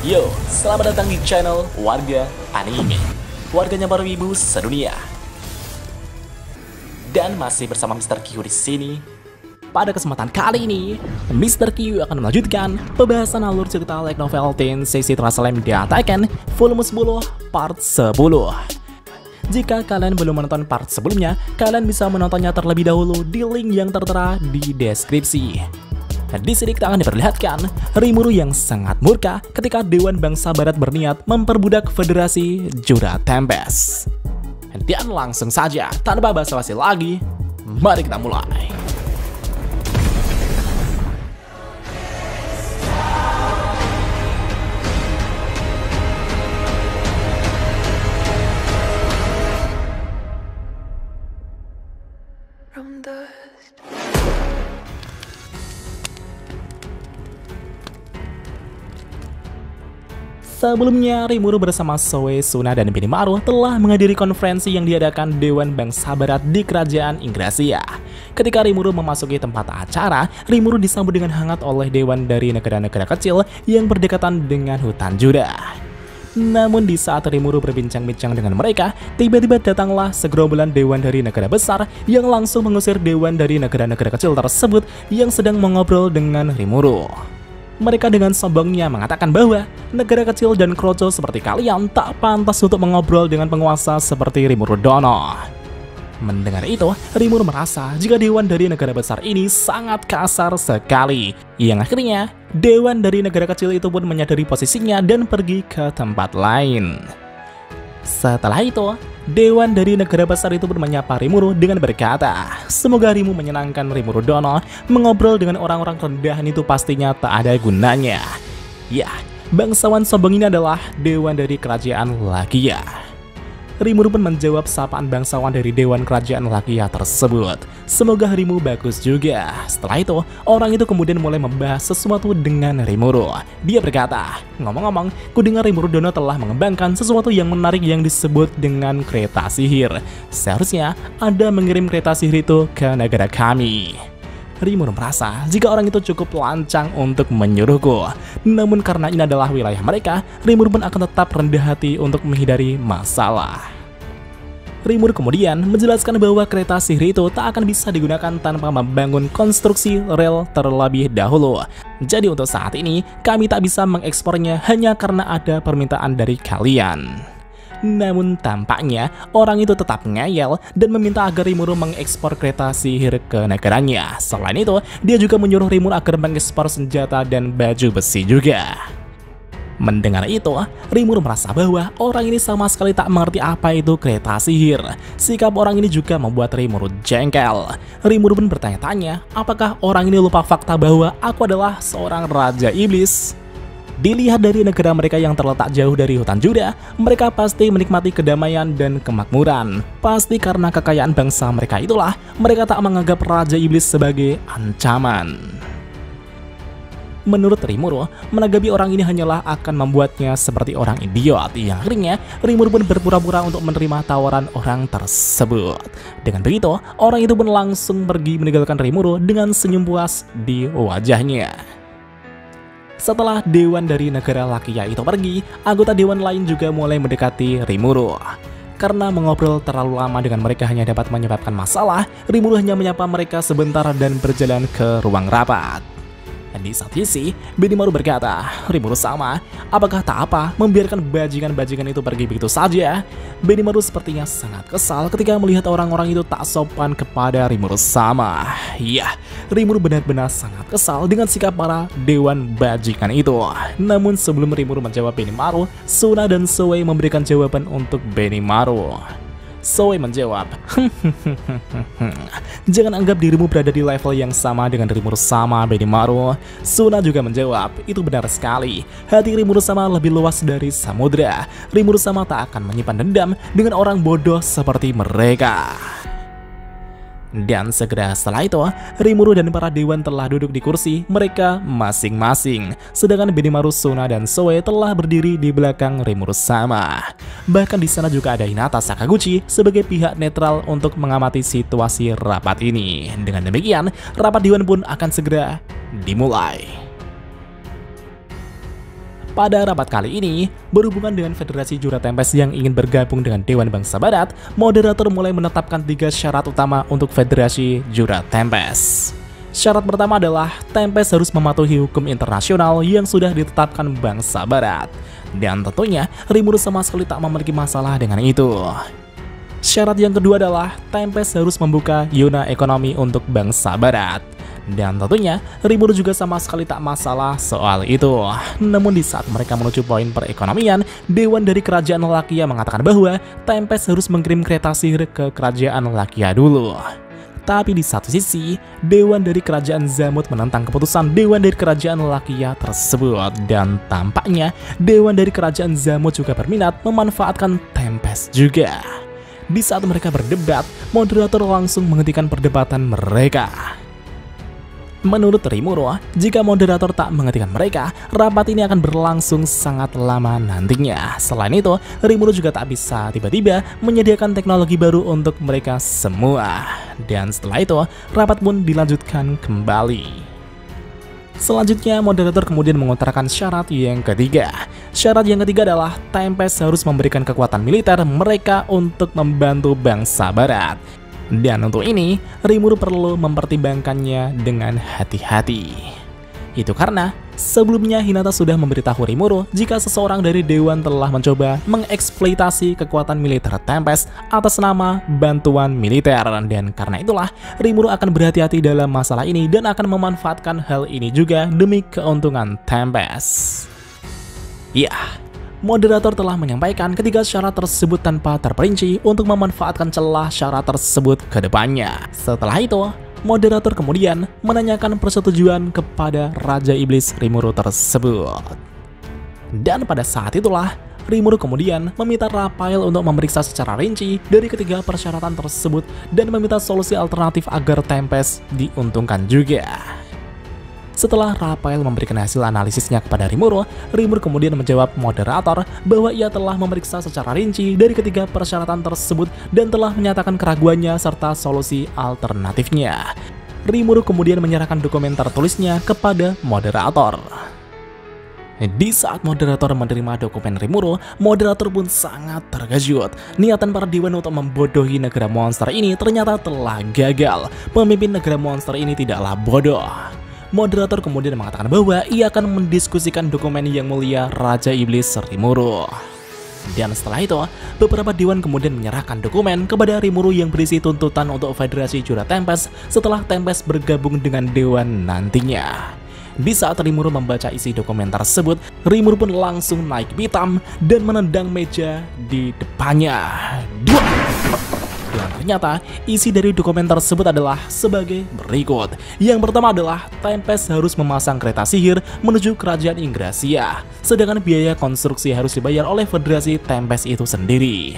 Yo, selamat datang di channel Warga Anime, warganya para wibu sedunia. Dan masih bersama Mr. Q di sini. Pada kesempatan kali ini, Mr. Q akan melanjutkan pembahasan alur cerita light novel Teen Seisi Trasalem Diataken volume 10 part 10. Jika kalian belum menonton part sebelumnya, kalian bisa menontonnya terlebih dahulu di link yang tertera di deskripsi. Di sini kita akan diperlihatkan Rimuru yang sangat murka ketika Dewan Bangsa Barat berniat memperbudak Federasi Juda Tempest. Dan langsung saja, tanpa basa-basi lagi, mari kita mulai. Sebelumnya, Rimuru bersama Zoe, Suna, dan Benimaru telah menghadiri konferensi yang diadakan Dewan Bangsa Barat di Kerajaan Ingrasia. Ketika Rimuru memasuki tempat acara, Rimuru disambut dengan hangat oleh dewan dari negara-negara kecil yang berdekatan dengan hutan Juda. Namun di saat Rimuru berbincang-bincang dengan mereka, tiba-tiba datanglah segerombolan dewan dari negara besar yang langsung mengusir dewan dari negara-negara kecil tersebut yang sedang mengobrol dengan Rimuru. Mereka dengan sombongnya mengatakan bahwa negara kecil dan kroco seperti kalian tak pantas untuk mengobrol dengan penguasa seperti Rimuru Dono. Mendengar itu, Rimuru merasa jika dewan dari negara besar ini sangat kasar sekali. Yang akhirnya, dewan dari negara kecil itu pun menyadari posisinya dan pergi ke tempat lain. Setelah itu, dewan dari negara besar itu pun menyapa Rimuru dengan berkata, semoga Rimu menyenangkan Rimuru Dono, mengobrol dengan orang-orang rendahan itu pastinya tak ada gunanya. Ya, bangsawan sombong ini adalah dewan dari kerajaan Lakia. Rimuru pun menjawab sapaan bangsawan dari dewan kerajaan Lakia tersebut. Semoga harimu bagus juga. Setelah itu, orang itu kemudian mulai membahas sesuatu dengan Rimuru. Dia berkata, ngomong-ngomong, kudengar Rimuru Dono telah mengembangkan sesuatu yang menarik yang disebut dengan kereta sihir. Seharusnya ada mengirim kereta sihir itu ke negara kami. Rimuru merasa jika orang itu cukup lancang untuk menyuruhku. Namun karena ini adalah wilayah mereka, Rimuru pun akan tetap rendah hati untuk menghindari masalah. Rimuru kemudian menjelaskan bahwa kereta sihir itu tak akan bisa digunakan tanpa membangun konstruksi rel terlebih dahulu. Jadi untuk saat ini, kami tak bisa mengekspornya hanya karena ada permintaan dari kalian. Namun tampaknya orang itu tetap ngeyel dan meminta agar Rimuru mengekspor kereta sihir ke negaranya. Selain itu, dia juga menyuruh Rimuru agar mengekspor senjata dan baju besi juga. Mendengar itu, Rimuru merasa bahwa orang ini sama sekali tak mengerti apa itu kereta sihir. Sikap orang ini juga membuat Rimuru jengkel. Rimuru pun bertanya-tanya, apakah orang ini lupa fakta bahwa aku adalah seorang Raja Iblis? Dilihat dari negara mereka yang terletak jauh dari hutan Juda, mereka pasti menikmati kedamaian dan kemakmuran. Pasti karena kekayaan bangsa mereka itulah, mereka tak menganggap Raja Iblis sebagai ancaman. Menurut Rimuru, menanggapi orang ini hanyalah akan membuatnya seperti orang idiot. Yang akhirnya, Rimuru pun berpura-pura untuk menerima tawaran orang tersebut. Dengan begitu, orang itu pun langsung pergi meninggalkan Rimuru dengan senyum puas di wajahnya. Setelah dewan dari negara Lakia itu pergi, anggota dewan lain juga mulai mendekati Rimuru. Karena mengobrol terlalu lama dengan mereka hanya dapat menyebabkan masalah, Rimuru hanya menyapa mereka sebentar dan berjalan ke ruang rapat. Di satu sisi, Benimaru berkata, Rimuru sama, apakah tak apa membiarkan bajingan-bajingan itu pergi begitu saja? Benimaru sepertinya sangat kesal ketika melihat orang-orang itu tak sopan kepada Rimuru sama. Ya, Rimuru benar-benar sangat kesal dengan sikap para dewan bajingan itu. Namun sebelum Rimuru menjawab Benimaru, Suna dan Zoe memberikan jawaban untuk Benimaru. Zoe menjawab, jangan anggap dirimu berada di level yang sama dengan Rimuru sama Benimaru. Suna juga menjawab, itu benar sekali. Hati Rimuru sama lebih luas dari samudra. Rimuru sama tak akan menyimpan dendam dengan orang bodoh seperti mereka. Dan segera setelah itu, Rimuru dan para dewan telah duduk di kursi mereka masing-masing. Sedangkan Benimaru, Suna, dan Zoe telah berdiri di belakang Rimuru sama. Bahkan di sana juga ada Hinata Sakaguchi sebagai pihak netral untuk mengamati situasi rapat ini. Dengan demikian, rapat dewan pun akan segera dimulai. Pada rapat kali ini, berhubungan dengan Federasi Jura Tempest yang ingin bergabung dengan Dewan Bangsa Barat, moderator mulai menetapkan 3 syarat utama untuk Federasi Jura Tempest. Syarat pertama adalah Tempest harus mematuhi hukum internasional yang sudah ditetapkan Bangsa Barat. Dan tentunya, Rimuru sama sekali tak memiliki masalah dengan itu. Syarat yang kedua adalah Tempest harus membuka zona ekonomi untuk Bangsa Barat. Dan tentunya, Rimuru juga sama sekali tak masalah soal itu. Namun di saat mereka menuju poin perekonomian, Dewan dari Kerajaan Lakia mengatakan bahwa Tempest harus mengirim kereta sihir ke Kerajaan Lakia dulu. Tapi di satu sisi, Dewan dari Kerajaan Zamut menentang keputusan Dewan dari Kerajaan Lakia tersebut. Dan tampaknya, Dewan dari Kerajaan Zamut juga berminat memanfaatkan Tempest juga. Di saat mereka berdebat, moderator langsung menghentikan perdebatan mereka. Menurut Rimuru, jika moderator tak menghentikan mereka, rapat ini akan berlangsung sangat lama nantinya. Selain itu, Rimuru juga tak bisa tiba-tiba menyediakan teknologi baru untuk mereka semua. Dan setelah itu, rapat pun dilanjutkan kembali. Selanjutnya, moderator kemudian mengutarakan syarat yang ketiga. Syarat yang ketiga adalah Tempest harus memberikan kekuatan militer mereka untuk membantu Bangsa Barat. Dan untuk ini, Rimuru perlu mempertimbangkannya dengan hati-hati. Itu karena sebelumnya Hinata sudah memberitahu Rimuru jika seseorang dari Dewan telah mencoba mengeksploitasi kekuatan militer Tempest atas nama bantuan militer. Dan karena itulah, Rimuru akan berhati-hati dalam masalah ini dan akan memanfaatkan hal ini juga demi keuntungan Tempest. Ya, moderator telah menyampaikan ketiga syarat tersebut tanpa terperinci untuk memanfaatkan celah syarat tersebut ke depannya. Setelah itu, moderator kemudian menanyakan persetujuan kepada Raja Iblis Rimuru tersebut. Dan pada saat itulah, Rimuru kemudian meminta Raphael untuk memeriksa secara rinci dari ketiga persyaratan tersebut dan meminta solusi alternatif agar Tempest diuntungkan juga. Setelah Raphael memberikan hasil analisisnya kepada Rimuru, Rimuru kemudian menjawab moderator bahwa ia telah memeriksa secara rinci dari ketiga persyaratan tersebut dan telah menyatakan keraguannya serta solusi alternatifnya. Rimuru kemudian menyerahkan dokumen tertulisnya kepada moderator. Di saat moderator menerima dokumen Rimuru, moderator pun sangat terkejut. Niatan para dewan untuk membodohi negara monster ini ternyata telah gagal. Pemimpin negara monster ini tidaklah bodoh. Moderator kemudian mengatakan bahwa ia akan mendiskusikan dokumen yang mulia Raja Iblis Rimuru. Dan setelah itu, beberapa dewan kemudian menyerahkan dokumen kepada Rimuru yang berisi tuntutan untuk Federasi Jura Tempest setelah Tempest bergabung dengan Dewan nantinya. Di saat Rimuru membaca isi dokumen tersebut, Rimuru pun langsung naik pitam dan menendang meja di depannya. Dan ternyata isi dari dokumen tersebut adalah sebagai berikut. Yang pertama adalah Tempest harus memasang kereta sihir menuju kerajaan Ingrasia, sedangkan biaya konstruksi harus dibayar oleh Federasi Tempest itu sendiri.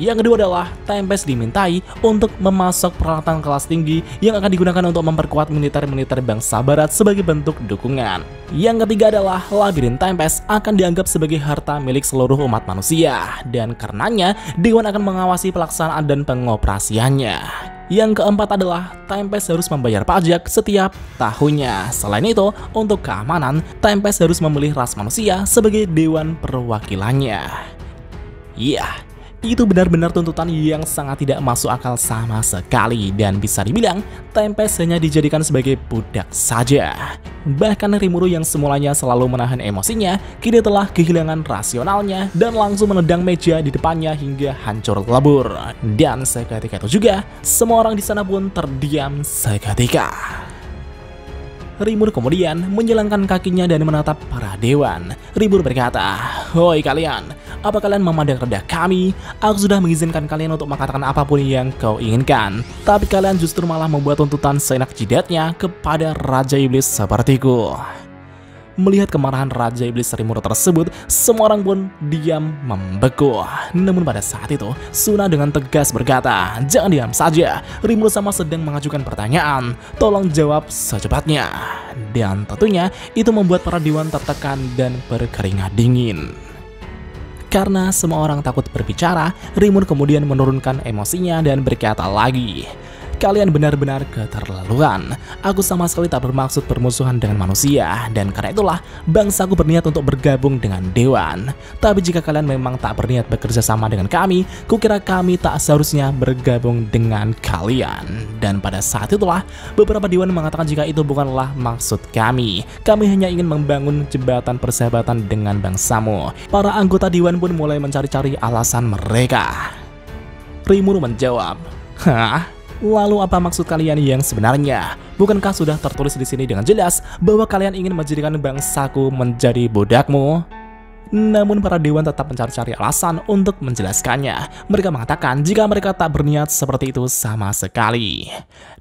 Yang kedua adalah Tempest dimintai untuk memasok peralatan kelas tinggi yang akan digunakan untuk memperkuat militer-militer Bangsa Barat sebagai bentuk dukungan. Yang ketiga adalah labirin Tempest akan dianggap sebagai harta milik seluruh umat manusia, dan karenanya Dewan akan mengawasi pelaksanaan dan pengoperasiannya. Yang keempat adalah Tempest harus membayar pajak setiap tahunnya. Selain itu, untuk keamanan, Tempest harus memilih ras manusia sebagai Dewan perwakilannya. Itu benar-benar tuntutan yang sangat tidak masuk akal sama sekali, dan bisa dibilang Tempest hanya dijadikan sebagai budak saja. Bahkan Rimuru yang semulanya selalu menahan emosinya, kini telah kehilangan rasionalnya dan langsung menendang meja di depannya hingga hancur lebur. Dan seketika itu juga, semua orang di sana pun terdiam seketika. Rimuru kemudian menyilangkan kakinya dan menatap para dewan. Rimuru berkata, "Hoi kalian, apa kalian memandang rendah kami? Aku sudah mengizinkan kalian untuk mengatakan apapun yang kau inginkan, tapi kalian justru malah membuat tuntutan seenak jidatnya kepada Raja Iblis sepertiku." Melihat kemarahan Raja Iblis Rimuru tersebut, semua orang pun diam membeku. Namun pada saat itu, Suna dengan tegas berkata, "Jangan diam saja, Rimuru sama sedang mengajukan pertanyaan, tolong jawab secepatnya." Dan tentunya itu membuat para dewan tertekan dan berkeringat dingin. Karena semua orang takut berbicara, Rimuru kemudian menurunkan emosinya dan berkata lagi, Kalian benar-benar keterlaluan. Aku sama sekali tak bermaksud bermusuhan dengan manusia, dan karena itulah bangsaku berniat untuk bergabung dengan Dewan. Tapi jika kalian memang tak berniat bekerja sama dengan kami, kukira kami tak seharusnya bergabung dengan kalian. Dan pada saat itulah beberapa Dewan mengatakan jika itu bukanlah maksud kami. Kami hanya ingin membangun jembatan persahabatan dengan bangsamu. Para anggota Dewan pun mulai mencari-cari alasan mereka. Rimuru menjawab, "Hah? Lalu apa maksud kalian yang sebenarnya? Bukankah sudah tertulis di sini dengan jelas bahwa kalian ingin menjadikan bangsaku menjadi budakmu?" Namun para Dewan tetap mencari-cari alasan untuk menjelaskannya. Mereka mengatakan jika mereka tak berniat seperti itu sama sekali.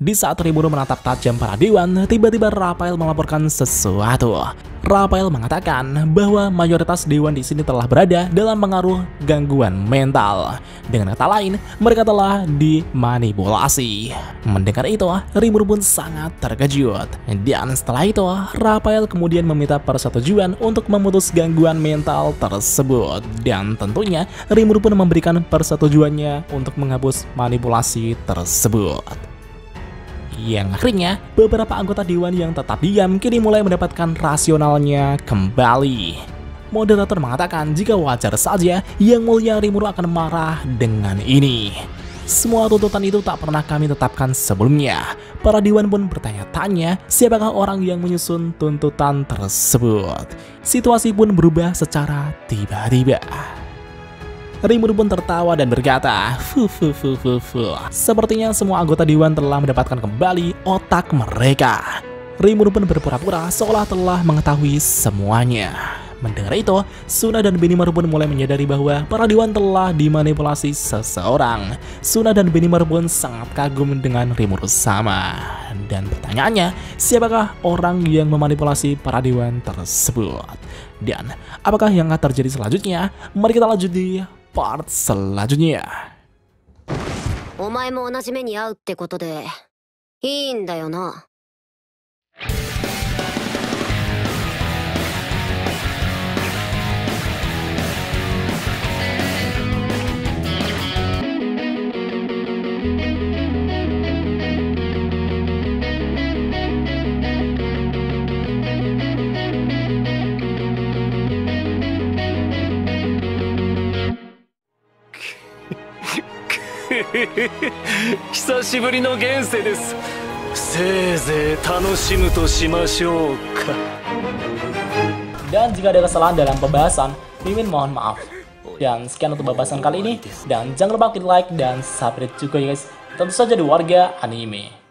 Di saat Rimuru menatap tajam para Dewan, tiba-tiba Raphael melaporkan sesuatu. Raphael mengatakan bahwa mayoritas Dewan di sini telah berada dalam pengaruh gangguan mental. Dengan kata lain, mereka telah dimanipulasi. Mendengar itu, Rimuru pun sangat terkejut. Dan setelah itu, Raphael kemudian meminta persetujuan untuk memutus gangguan mental tersebut. Dan tentunya, Rimuru pun memberikan persetujuannya untuk menghapus manipulasi tersebut. Yang akhirnya, beberapa anggota Dewan yang tetap diam kini mulai mendapatkan rasionalnya kembali. Moderator mengatakan jika wajar saja Yang Mulia Rimuru akan marah dengan ini. Semua tuntutan itu tak pernah kami tetapkan sebelumnya. Para Dewan pun bertanya-tanya siapakah orang yang menyusun tuntutan tersebut. Situasi pun berubah secara tiba-tiba. Rimuru pun tertawa dan berkata, sepertinya semua anggota Dewan telah mendapatkan kembali otak mereka. Rimuru pun berpura-pura seolah telah mengetahui semuanya. Mendengar itu, Suna dan Benimaru pun mulai menyadari bahwa para Dewan telah dimanipulasi seseorang. Suna dan Benimaru pun sangat kagum dengan Rimuru sama. Dan pertanyaannya, siapakah orang yang memanipulasi para Dewan tersebut? Dan apakah yang akan terjadi selanjutnya? Mari kita lanjut di part selanjutnya. お前も同じ目に遭うってことでいいんだよな。久しぶりの現世です。せいぜい楽しむとしましょうか。 Dan jika ada kesalahan dalam pembahasan, Mimin mohon maaf. Dan sekian untuk pembahasan kali ini. Dan jangan lupa klik like dan subscribe juga ya guys. Tentu saja di Warga Anime.